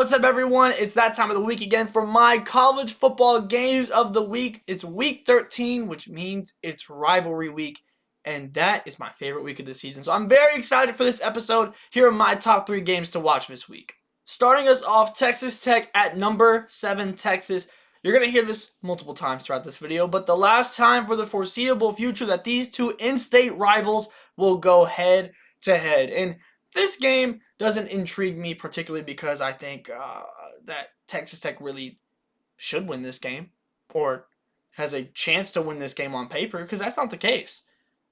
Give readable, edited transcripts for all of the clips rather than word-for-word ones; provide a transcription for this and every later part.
What's up, everyone? It's that time of the week again for my college football games of the week. It's week 13, which means it's rivalry week, and that is my favorite week of the season. So I'm very excited for this episode. Here are my top 3 games to watch this week. Starting us off, Texas Tech at number 7, Texas. You're going to hear this multiple times throughout this video, but the last time for the foreseeable future that these two in-state rivals will go head to head. And this game doesn't intrigue me particularly because I think that Texas Tech really should win this game or has a chance to win this game on paper, because that's not the case.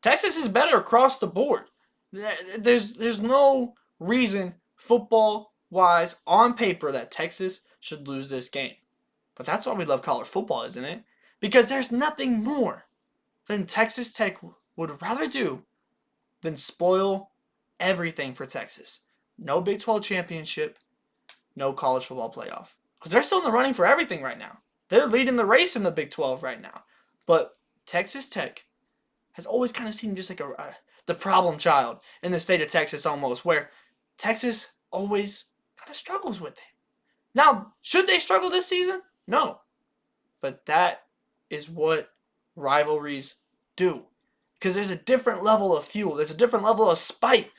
Texas is better across the board. There's no reason football-wise on paper that Texas should lose this game. But that's why we love college football, isn't it? Because there's nothing more than Texas Tech would rather do than spoil everything for Texas. No Big 12 championship, no college football playoff. Because they're still in the running for everything right now. They're leading the race in the Big 12 right now. But Texas Tech has always kind of seemed just like the problem child in the state of Texas almost, where Texas always kind of struggles with it. Now, should they struggle this season? No. But that is what rivalries do. Because there's a different level of fuel. There's a different level of spite.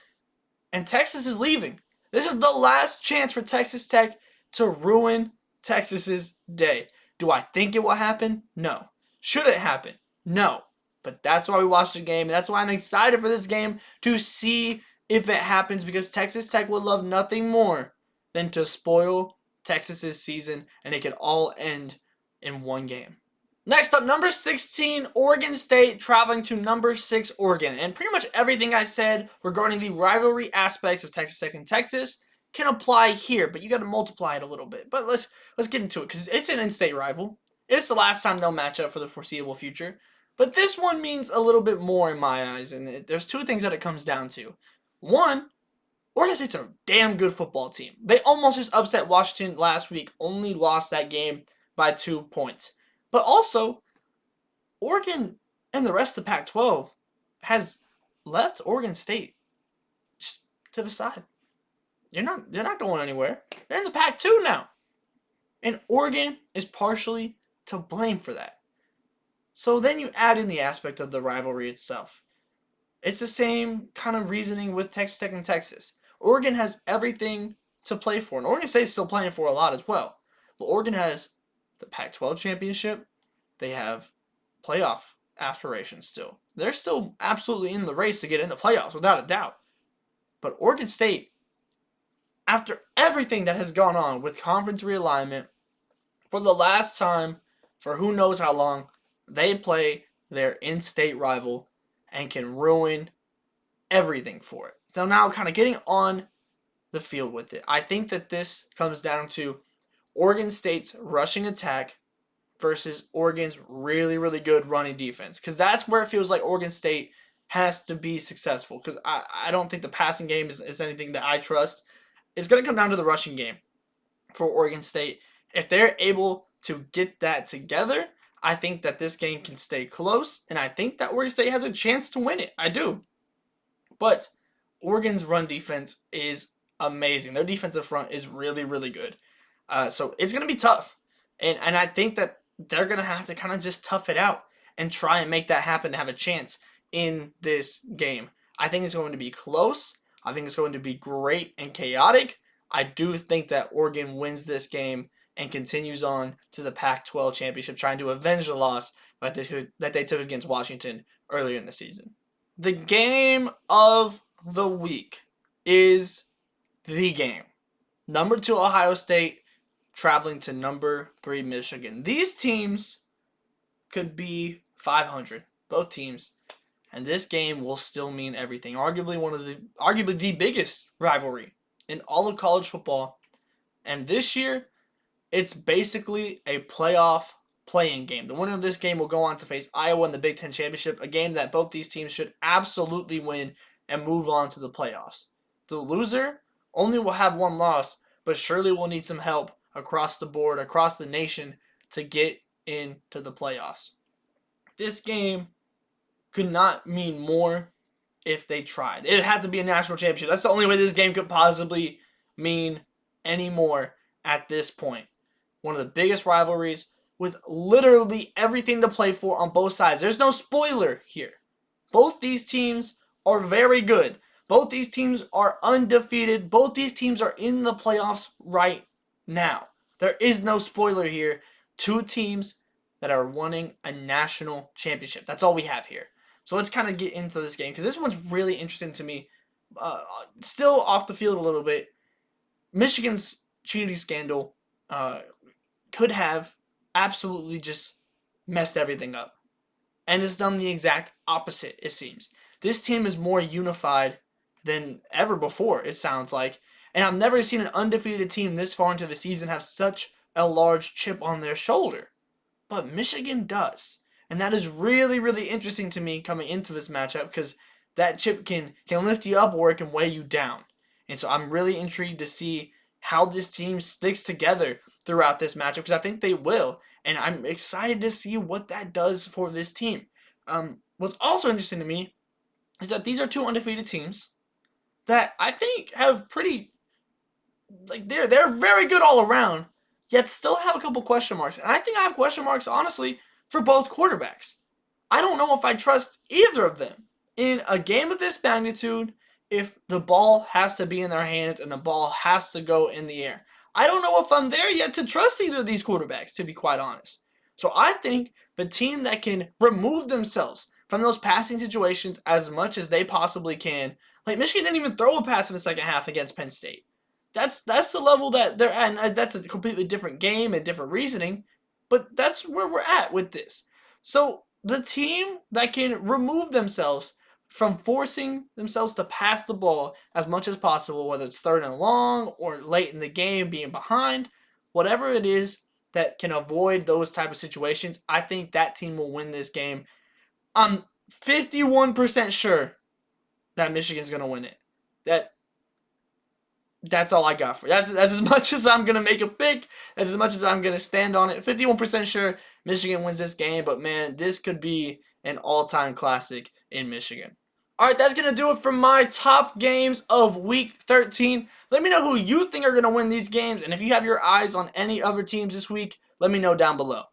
And Texas is leaving. This is the last chance for Texas Tech to ruin Texas's day. Do I think it will happen? No. Should it happen? No. But that's why we watched the game. And that's why I'm excited for this game to see if it happens, because Texas Tech would love nothing more than to spoil Texas's season, and it could all end in one game. Next up, number 16, Oregon State traveling to number 6, Oregon. And pretty much everything I said regarding the rivalry aspects of Texas Tech and Texas can apply here, but you got to multiply it a little bit. But let's get into it, because it's an in-state rival. It's the last time they'll match up for the foreseeable future. But this one means a little bit more in my eyes, and there's 2 things that it comes down to. One, Oregon State's a damn good football team. They almost just upset Washington last week, only lost that game by 2 points. But also, Oregon and the rest of the Pac-12 has left Oregon State just to the side. They're not going anywhere. They're in the Pac-2 now. And Oregon is partially to blame for that. So then you add in the aspect of the rivalry itself. It's the same kind of reasoning with Texas Tech and Texas. Oregon has everything to play for, and Oregon State's still playing for a lot as well. But Oregon has the Pac-12 championship. They have playoff aspirations still. They're still absolutely in the race to get in the playoffs, without a doubt. But Oregon State, after everything that has gone on with conference realignment, for the last time, for who knows how long, they play their in-state rival and can ruin everything for it. So now kind of getting on the field with it. I think that this comes down to Oregon State's rushing attack versus Oregon's really, really good running defense. Because that's where it feels like Oregon State has to be successful. Because I don't think the passing game is anything that I trust. It's going to come down to the rushing game for Oregon State. If they're able to get that together, I think that this game can stay close. And I think that Oregon State has a chance to win it. I do. But Oregon's run defense is amazing. Their defensive front is really, really good. So it's going to be tough. And I think that they're going to have to kind of just tough it out and try and make that happen to have a chance in this game. I think it's going to be close. I think it's going to be great and chaotic. I do think that Oregon wins this game and continues on to the Pac-12 championship, trying to avenge the loss that they took against Washington earlier in the season. The game of the week is the game. Number 2, Ohio State traveling to number 3, Michigan. These teams could be 500, both teams, and this game will still mean everything. Arguably the biggest rivalry in all of college football. And this year, it's basically a playoff playing game. The winner of this game will go on to face Iowa in the Big Ten Championship, a game that both these teams should absolutely win and move on to the playoffs. The loser only will have 1 loss, but surely will need some help across the board, across the nation, to get into the playoffs. This game could not mean more if they tried. It had to be a national championship. That's the only way this game could possibly mean any more at this point. One of the biggest rivalries with literally everything to play for on both sides. There's no spoiler here. Both these teams are very good. Both these teams are undefeated. Both these teams are in the playoffs right now. There is no spoiler here. Two teams that are winning a national championship. That's all we have here. So let's kind of get into this game because this one's really interesting to me. Still off the field a little bit. Michigan's cheating scandal could have absolutely just messed everything up. And it's done the exact opposite, it seems. This team is more unified than ever before, it sounds like. And I've never seen an undefeated team this far into the season have such a large chip on their shoulder. But Michigan does. And that is really, really interesting to me coming into this matchup because that chip can lift you up or it can weigh you down. And so I'm really intrigued to see how this team sticks together throughout this matchup because I think they will. And I'm excited to see what that does for this team. What's also interesting to me is that these are two undefeated teams that I think have pretty, like they're very good all around, yet still have a couple question marks. And I think I have question marks, honestly, for both quarterbacks. I don't know if I trust either of them in a game of this magnitude if the ball has to be in their hands and the ball has to go in the air. I don't know if I'm there yet to trust either of these quarterbacks, to be quite honest. So I think the team that can remove themselves from those passing situations as much as they possibly can, like Michigan didn't even throw a pass in the second half against Penn State. That's the level that they're at, and that's a completely different game and different reasoning, but that's where we're at with this. So the team that can remove themselves from forcing themselves to pass the ball as much as possible, whether it's third and long or late in the game being behind, whatever it is that can avoid those type of situations, I think that team will win this game. I'm 51% sure that Michigan's going to win it. That's all I got for it. That's as much as I'm going to make a pick. That's as much as I'm going to stand on it. 51% sure Michigan wins this game, but man, this could be an all-time classic in Michigan. All right, that's going to do it for my top games of Week 13. Let me know who you think are going to win these games, and if you have your eyes on any other teams this week, let me know down below.